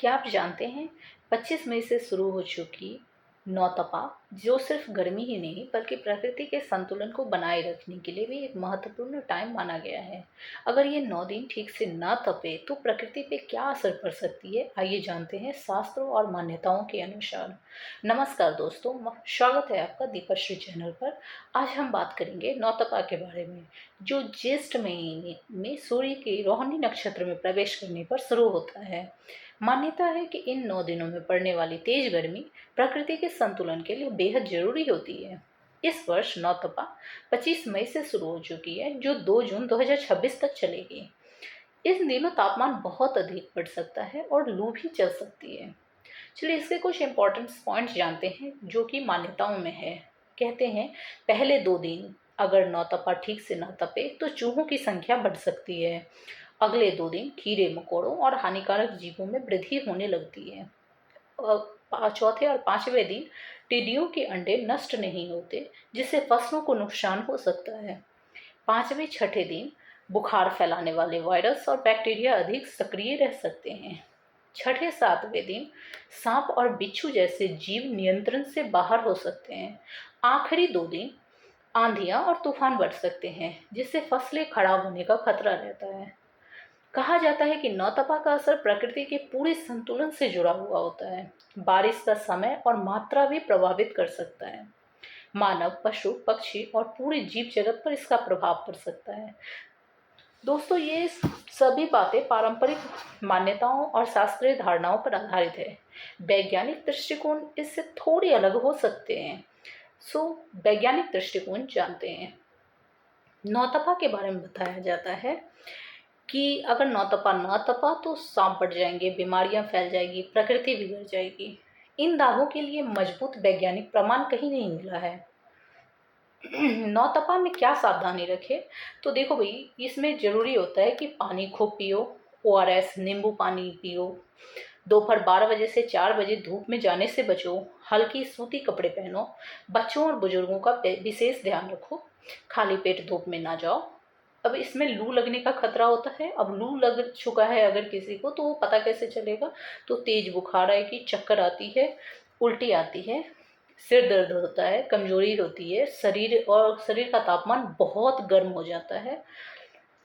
क्या आप जानते हैं 25 मई से शुरू हो चुकी नौतपा जो सिर्फ गर्मी ही नहीं बल्कि प्रकृति के संतुलन को बनाए रखने के लिए भी एक महत्वपूर्ण टाइम माना गया है। अगर ये 9 दिन ठीक से ना तपे तो प्रकृति पे क्या असर पड़ सकती है, आइए जानते हैं शास्त्रों और मान्यताओं के अनुसार। नमस्कार दोस्तों, स्वागत है आपका दीपश्री चैनल पर। आज हम बात करेंगे नौतपा के बारे में, जो ज्येष्ठ महीने में सूर्य के रोहिणी नक्षत्र में प्रवेश करने पर शुरू होता है। मान्यता है कि इन 9 दिनों में पड़ने वाली तेज गर्मी प्रकृति के संतुलन के लिए बेहद जरूरी होती है। इस वर्ष नौतपा 25 मई से शुरू हो चुकी है, जो 2 जून 2026 तक चलेगी। इन दिनों तापमान बहुत अधिक बढ़ सकता है और लू भी चल सकती है। चलिए इसके कुछ इंपॉर्टेंट पॉइंट्स जानते हैं जो कि मान्यताओं में है। कहते हैं पहले 2 दिन अगर नौतपा ठीक से ना तपे तो चूहों की संख्या बढ़ सकती है। अगले 2 दिन कीड़े मकोड़ों और हानिकारक जीवों में वृद्धि होने लगती है। चौथे और 5वें दिन टिड्डियों के अंडे नष्ट नहीं होते, जिससे फसलों को नुकसान हो सकता है। 5वें छठे दिन बुखार फैलाने वाले वायरस और बैक्टीरिया अधिक सक्रिय रह सकते हैं। छठे 7वें दिन सांप और बिच्छू जैसे जीव नियंत्रण से बाहर हो सकते हैं। आखिरी 2 दिन आंधियां और तूफान बढ़ सकते हैं, जिससे फसलें खराब होने का खतरा रहता है। कहा जाता है कि नौतपा का असर प्रकृति के पूरे संतुलन से जुड़ा हुआ होता है। बारिश का समय और मात्रा भी प्रभावित कर सकता है। मानव, पशु, पक्षी और पूरे जीव जगत पर इसका प्रभाव पड़ सकता है। दोस्तों, ये सभी बातें पारंपरिक मान्यताओं और शास्त्रीय धारणाओं पर आधारित है। वैज्ञानिक दृष्टिकोण इससे थोड़े अलग हो सकते हैं। वैज्ञानिक दृष्टिकोण जानते हैं। नौतपा के बारे में बताया जाता है कि अगर नौतपा ना तपा तो सांप बढ़ जाएंगे, बीमारियां फैल जाएगी, प्रकृति बिगड़ जाएगी। इन दावों के लिए मजबूत वैज्ञानिक प्रमाण कहीं नहीं मिला है। नौतपा में क्या सावधानी रखें? तो देखो भाई, इसमें जरूरी होता है कि पानी खूब पियो, ओआरएस, नींबू पानी पियो। दोपहर 12 बजे से 4 बजे धूप में जाने से बचो। हल्की सूती कपड़े पहनो। बच्चों और बुजुर्गों का विशेष ध्यान रखो। खाली पेट धूप में ना जाओ। अब इसमें लू लगने का खतरा होता है। अब लू लग चुका है अगर किसी को, तो वो पता कैसे चलेगा? तो तेज बुखार आएगी, चक्कर आती है, उल्टी आती है, सिर दर्द होता है, कमजोरी होती है, शरीर का तापमान बहुत गर्म हो जाता है।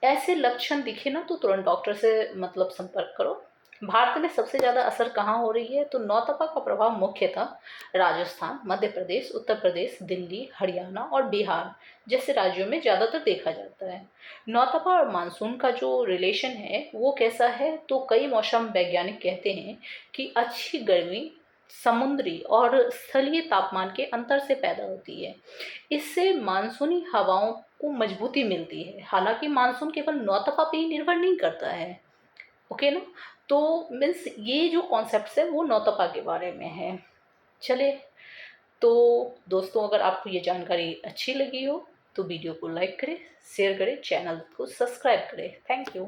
ऐसे लक्षण दिखे ना तो तुरंत डॉक्टर से संपर्क करो। भारत में सबसे ज़्यादा असर कहाँ हो रही है? तो नौतपा का प्रभाव मुख्यतः राजस्थान, मध्य प्रदेश, उत्तर प्रदेश, दिल्ली, हरियाणा और बिहार जैसे राज्यों में ज़्यादातर देखा जाता है। नौतपा और मानसून का जो रिलेशन है वो कैसा है? तो कई मौसम वैज्ञानिक कहते हैं कि अच्छी गर्मी समुद्री और स्थलीय तापमान के अंतर से पैदा होती है। इससे मानसूनी हवाओं को मजबूती मिलती है। हालांकि मानसून केवल नौतपा पे ही निर्भर नहीं करता है। ओके ना? तो मीन्स ये जो कॉन्सेप्ट है वो नौतपा के बारे में है। चले, तो दोस्तों, अगर आपको ये जानकारी अच्छी लगी हो तो वीडियो को लाइक करें, शेयर करें, चैनल को सब्सक्राइब करें। Thank you.